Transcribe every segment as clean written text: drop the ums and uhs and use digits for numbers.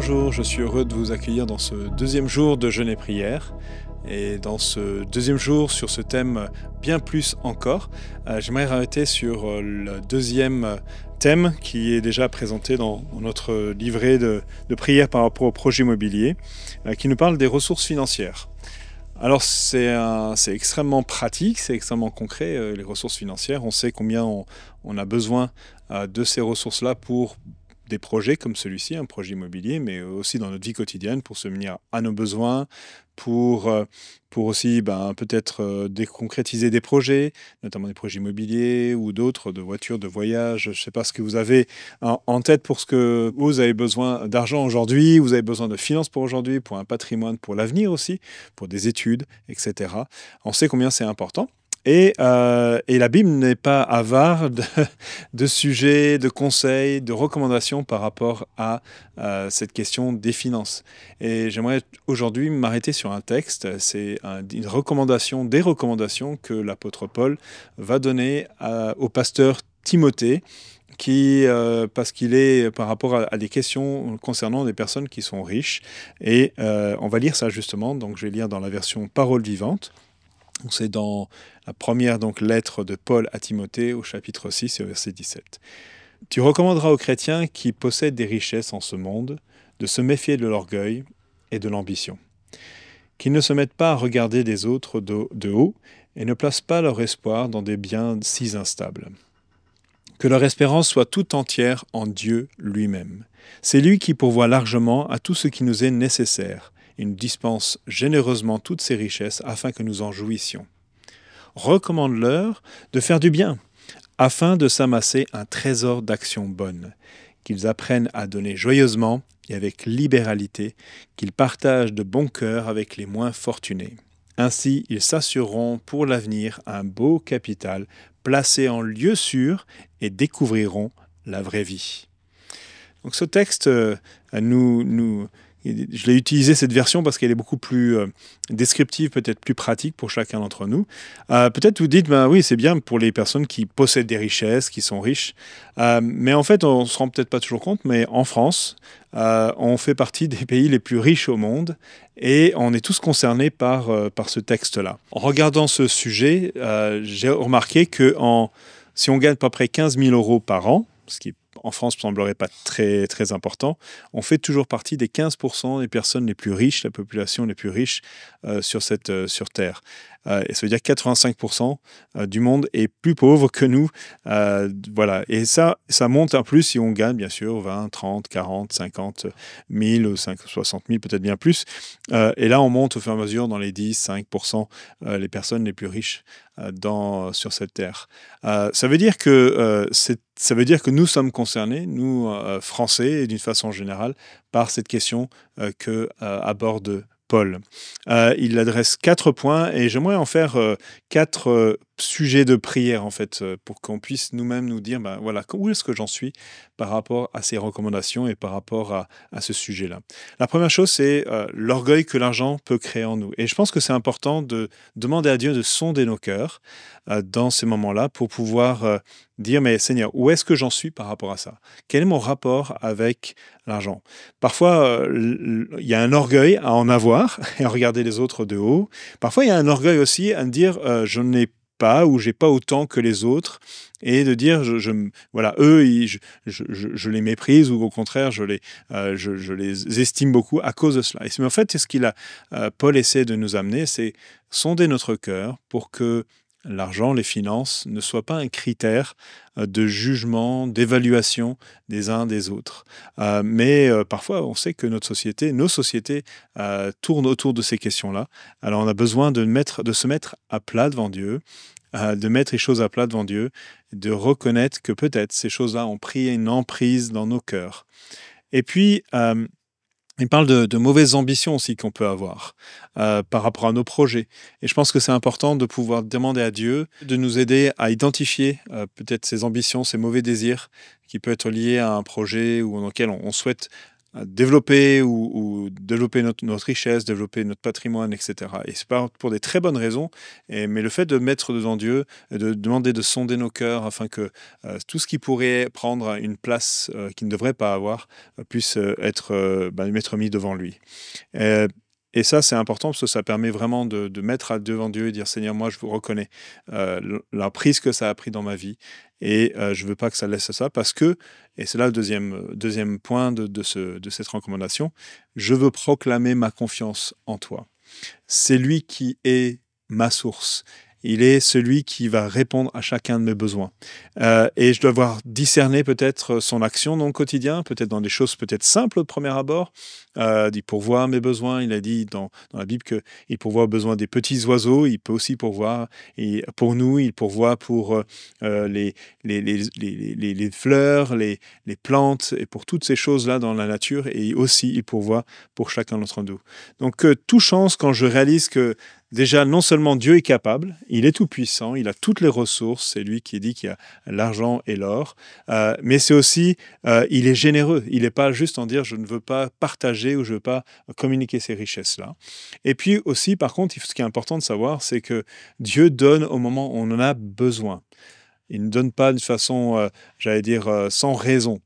Bonjour, je suis heureux de vous accueillir dans ce deuxième jour de jeûne et prière. Et dans ce deuxième jour, sur ce thème bien plus encore, j'aimerais arrêter sur le deuxième thème qui est déjà présenté dans notre livret de prière par rapport au projet immobilier, qui nous parle des ressources financières. Alors c'est extrêmement pratique, c'est extrêmement concret, les ressources financières. On sait combien on a besoin de ces ressources-là pour des projets comme celui-ci, un projet immobilier, mais aussi dans notre vie quotidienne pour subvenir à nos besoins, pour aussi peut-être concrétiser des projets, notamment des projets immobiliers ou d'autres, de voitures, de voyages. Je ne sais pas ce que vous avez en tête pour ce que vous avez besoin d'argent aujourd'hui, vous avez besoin de finances pour aujourd'hui, pour un patrimoine, pour l'avenir aussi, pour des études, etc. On sait combien c'est important. Et la Bible n'est pas avare de sujets, de conseils, de recommandations par rapport à cette question des finances. Et j'aimerais aujourd'hui m'arrêter sur un texte, c'est une recommandation, des recommandations que l'apôtre Paul va donner au pasteur Timothée, parce qu'il est par rapport à des questions concernant des personnes qui sont riches. Et on va lire ça justement, donc je vais lire dans la version Parole vivante. C'est dans la première lettre de Paul à Timothée au chapitre 6 et au verset 17. « Tu recommanderas aux chrétiens qui possèdent des richesses en ce monde de se méfier de l'orgueil et de l'ambition, qu'ils ne se mettent pas à regarder des autres de haut et ne placent pas leur espoir dans des biens si instables. Que leur espérance soit tout entière en Dieu lui-même. C'est lui qui pourvoit largement à tout ce qui nous est nécessaire. Il nous dispense généreusement toutes ses richesses afin que nous en jouissions. Recommande-leur de faire du bien, afin de s'amasser un trésor d'actions bonnes, qu'ils apprennent à donner joyeusement et avec libéralité, qu'ils partagent de bon cœur avec les moins fortunés. Ainsi, ils s'assureront pour l'avenir un beau capital placé en lieu sûr et découvriront la vraie vie. » Donc ce texte je l'ai utilisé cette version parce qu'elle est beaucoup plus descriptive, peut-être plus pratique pour chacun d'entre nous. Peut-être vous dites, oui, c'est bien pour les personnes qui possèdent des richesses, qui sont riches. Mais en fait, on ne se rend peut-être pas toujours compte, mais en France, on fait partie des pays les plus riches au monde et on est tous concernés par ce texte-là. En regardant ce sujet, j'ai remarqué que si on gagne à peu près 15 000 euros par an, ce qui en France ne semblerait pas très, très important, on fait toujours partie des 15% des personnes les plus riches, la population les plus riches sur Terre. Et ça veut dire que 85% du monde est plus pauvre que nous. Voilà. Et ça monte en plus si on gagne, bien sûr, 20, 30, 40, 50 000 ou 60 000, peut-être bien plus. Et là, on monte au fur et à mesure dans les 10, 5%, les personnes les plus riches sur cette terre. Ça veut dire que nous sommes concernés, nous, Français, et d'une façon générale, par cette question que aborde Paul. Il adresse 4 points et j'aimerais en faire 4 sujets de prière en fait pour qu'on puisse nous-mêmes nous dire voilà, où est-ce que j'en suis par rapport à ces recommandations et par rapport à ce sujet-là. La première chose, c'est l'orgueil que l'argent peut créer en nous. Et je pense que c'est important de demander à Dieu de sonder nos cœurs dans ces moments-là pour pouvoir dire, mais Seigneur, où est-ce que j'en suis par rapport à ça? Quel est mon rapport avec l'argent? Parfois, il y a un orgueil à en avoir et à regarder les autres de haut. Parfois, il y a un orgueil aussi à me dire, je n'ai pas ou j'ai pas autant que les autres et de dire, voilà, eux, je les méprise ou au contraire, je les estime beaucoup à cause de cela. Mais en fait, Paul essaie de nous amener, c'est sonder notre cœur pour que l'argent, les finances, ne soient pas un critère de jugement, d'évaluation des uns des autres. Mais parfois, on sait que nos sociétés tournent autour de ces questions-là. Alors, on a besoin de se mettre à plat devant Dieu, de mettre les choses à plat devant Dieu, de reconnaître que peut-être ces choses-là ont pris une emprise dans nos cœurs. Et puis, il parle de mauvaises ambitions aussi qu'on peut avoir par rapport à nos projets. Et je pense que c'est important de pouvoir demander à Dieu de nous aider à identifier peut-être ces ambitions, ces mauvais désirs qui peuvent être liés à un projet ou dans lequel on souhaite à développer ou développer notre richesse, développer notre patrimoine, etc. Et c'est pas pour des très bonnes raisons, mais le fait de mettre devant Dieu, de demander de sonder nos cœurs afin que tout ce qui pourrait prendre une place qu'il ne devrait pas avoir puisse être mis devant lui. Euh, et ça, c'est important parce que ça permet vraiment de mettre devant Dieu et dire Seigneur, moi, je vous reconnais la prise que ça a pris dans ma vie et je ne veux pas que ça laisse ça parce que, et c'est là le deuxième point de cette recommandation, je veux proclamer ma confiance en toi. C'est lui qui est ma source. Il est celui qui va répondre à chacun de mes besoins. Et je dois avoir discerné peut-être son action dans le quotidien, peut-être dans des choses peut-être simples au premier abord. Il pourvoit mes besoins. Il a dit dans la Bible qu'il pourvoit aux besoins des petits oiseaux. Il peut aussi pourvoir. Et pour nous, il pourvoit pour les fleurs, les plantes et pour toutes ces choses-là dans la nature. Et aussi, il pourvoit pour chacun d'entre nous. Donc, tout change quand je réalise que déjà, non seulement Dieu est capable, il est tout-puissant, il a toutes les ressources, c'est lui qui dit qu'il y a l'argent et l'or, mais c'est aussi, il est généreux, il n'est pas juste en dire je ne veux pas partager ou je ne veux pas communiquer ces richesses-là. Et puis aussi, par contre, ce qui est important de savoir, c'est que Dieu donne au moment où on en a besoin. Il ne donne pas de façon, sans raison.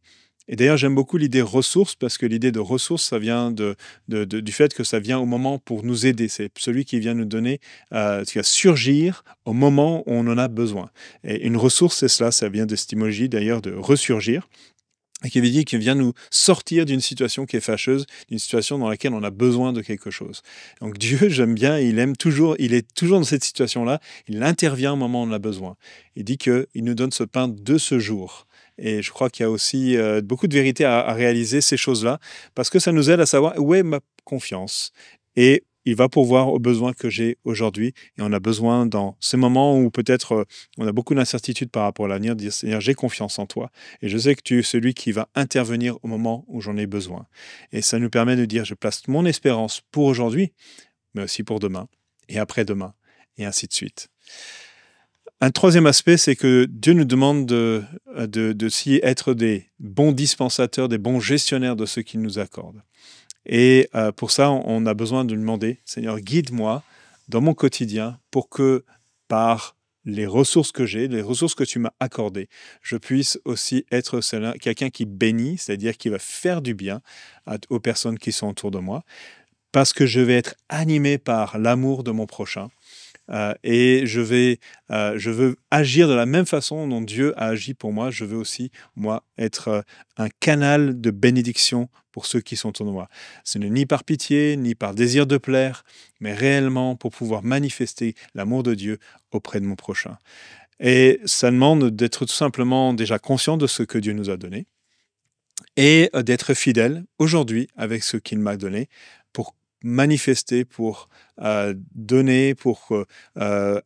Et d'ailleurs, j'aime beaucoup l'idée ressources parce que l'idée de ressources, ça vient du fait que ça vient au moment pour nous aider. C'est celui qui vient nous donner, qui va surgir au moment où on en a besoin. Et une ressource, c'est cela, ça vient de cette étymologie d'ailleurs de ressurgir. Et qui veut dire qu'il vient nous sortir d'une situation qui est fâcheuse, d'une situation dans laquelle on a besoin de quelque chose. Donc Dieu, j'aime bien, il est toujours dans cette situation-là, il intervient au moment où on en a besoin. Il dit qu'il nous donne ce pain de ce jour. Et je crois qu'il y a aussi beaucoup de vérité à réaliser ces choses-là, parce que ça nous aide à savoir où est ma confiance. Et il va pourvoir aux besoins que j'ai aujourd'hui. Et on a besoin, dans ces moments où peut-être on a beaucoup d'incertitudes par rapport à l'avenir, de dire Seigneur, j'ai confiance en toi. Et je sais que tu es celui qui va intervenir au moment où j'en ai besoin. Et ça nous permet de dire je place mon espérance pour aujourd'hui, mais aussi pour demain, et après-demain, et ainsi de suite. Un troisième aspect, c'est que Dieu nous demande de être des bons dispensateurs, des bons gestionnaires de ce qu'il nous accorde. Et pour ça, on a besoin de lui demander, Seigneur, guide-moi dans mon quotidien pour que par les ressources que j'ai, les ressources que tu m'as accordées, je puisse aussi être quelqu'un qui bénit, c'est-à-dire qui va faire du bien aux personnes qui sont autour de moi, parce que je vais être animé par l'amour de mon prochain. Et je veux agir de la même façon dont Dieu a agi pour moi. Je veux aussi, moi, être un canal de bénédiction pour ceux qui sont autour de moi. Ce n'est ni par pitié, ni par désir de plaire, mais réellement pour pouvoir manifester l'amour de Dieu auprès de mon prochain. Et ça demande d'être tout simplement déjà conscient de ce que Dieu nous a donné et d'être fidèle aujourd'hui avec ce qu'il m'a donné pour manifester, pour donner, pour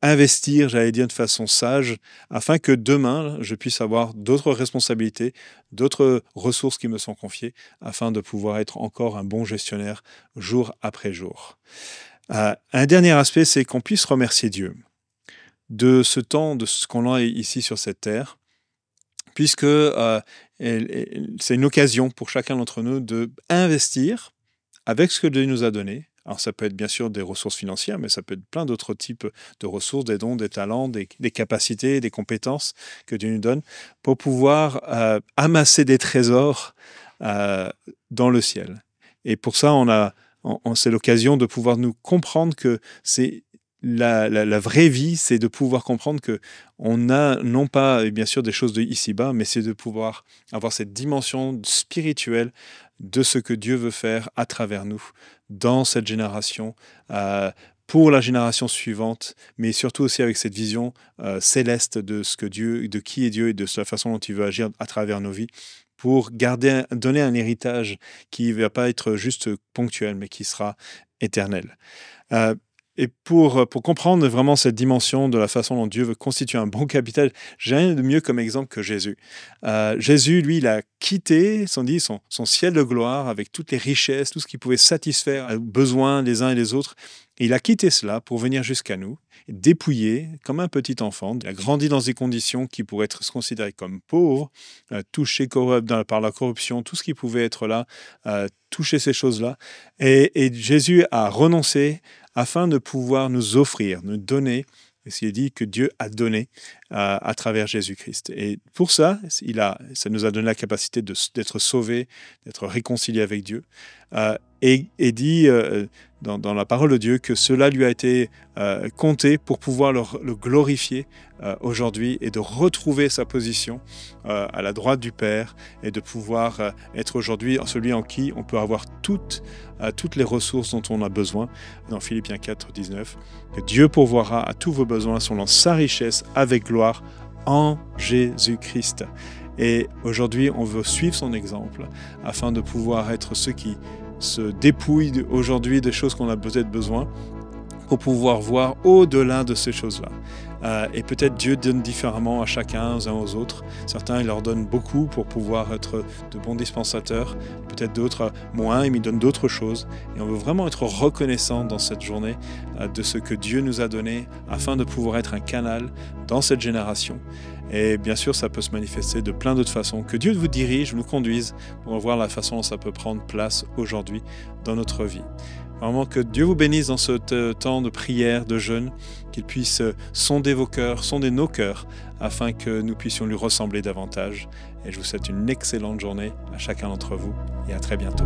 investir, j'allais dire de façon sage, afin que demain, je puisse avoir d'autres responsabilités, d'autres ressources qui me sont confiées, afin de pouvoir être encore un bon gestionnaire jour après jour. Un dernier aspect, c'est qu'on puisse remercier Dieu de ce temps, de ce qu'on a ici sur cette terre, puisque c'est une occasion pour chacun d'entre nous d'investir avec ce que Dieu nous a donné. Alors ça peut être bien sûr des ressources financières, mais ça peut être plein d'autres types de ressources, des dons, des talents, des capacités, des compétences que Dieu nous donne pour pouvoir amasser des trésors dans le ciel. Et pour ça, c'est l'occasion de pouvoir nous comprendre que c'est la vraie vie, c'est de pouvoir comprendre que on a non pas bien sûr des choses de ici-bas, mais c'est de pouvoir avoir cette dimension spirituelle de ce que Dieu veut faire à travers nous dans cette génération, pour la génération suivante, mais surtout aussi avec cette vision céleste de ce que Dieu, de qui est Dieu et de la façon dont il veut agir à travers nos vies, pour donner un héritage qui ne va pas être juste ponctuel, mais qui sera éternel. Et pour comprendre vraiment cette dimension de la façon dont Dieu veut constituer un bon capital, j'ai rien de mieux comme exemple que Jésus. Jésus, lui, il a quitté son ciel de gloire avec toutes les richesses, tout ce qui pouvait satisfaire aux besoins des uns et des autres. Et il a quitté cela pour venir jusqu'à nous. dépouillé comme un petit enfant. Il a grandi dans des conditions qui pourraient être considérées comme pauvres, touché par la corruption, tout ce qui pouvait être là, toucher ces choses-là. Et Jésus a renoncé afin de pouvoir nous offrir, nous donner, ce qu'il dit que Dieu a donné à travers Jésus-Christ. Et pour ça, ça nous a donné la capacité d'être sauvés, d'être réconciliés avec Dieu. Et dit dans la parole de Dieu que cela lui a été compté pour pouvoir le glorifier aujourd'hui et de retrouver sa position à la droite du Père et de pouvoir être aujourd'hui celui en qui on peut avoir toutes les ressources dont on a besoin. Dans Philippiens 4, 19, que Dieu pourvoira à tous vos besoins selon sa richesse avec gloire en Jésus-Christ. Et aujourd'hui, on veut suivre son exemple afin de pouvoir être ceux qui se dépouillent aujourd'hui des choses qu'on a peut-être besoin pour pouvoir voir au-delà de ces choses-là. Et peut-être Dieu donne différemment à chacun, aux uns aux autres. Certains, il leur donne beaucoup pour pouvoir être de bons dispensateurs. Peut-être d'autres moins, il me donne d'autres choses. Et on veut vraiment être reconnaissant dans cette journée de ce que Dieu nous a donné afin de pouvoir être un canal dans cette génération. Et bien sûr, ça peut se manifester de plein d'autres façons. Que Dieu vous dirige, nous conduise pour voir la façon dont ça peut prendre place aujourd'hui dans notre vie. Vraiment que Dieu vous bénisse dans ce temps de prière, de jeûne, qu'il puisse sonder vos cœurs, sonder nos cœurs, afin que nous puissions lui ressembler davantage. Et je vous souhaite une excellente journée à chacun d'entre vous et à très bientôt.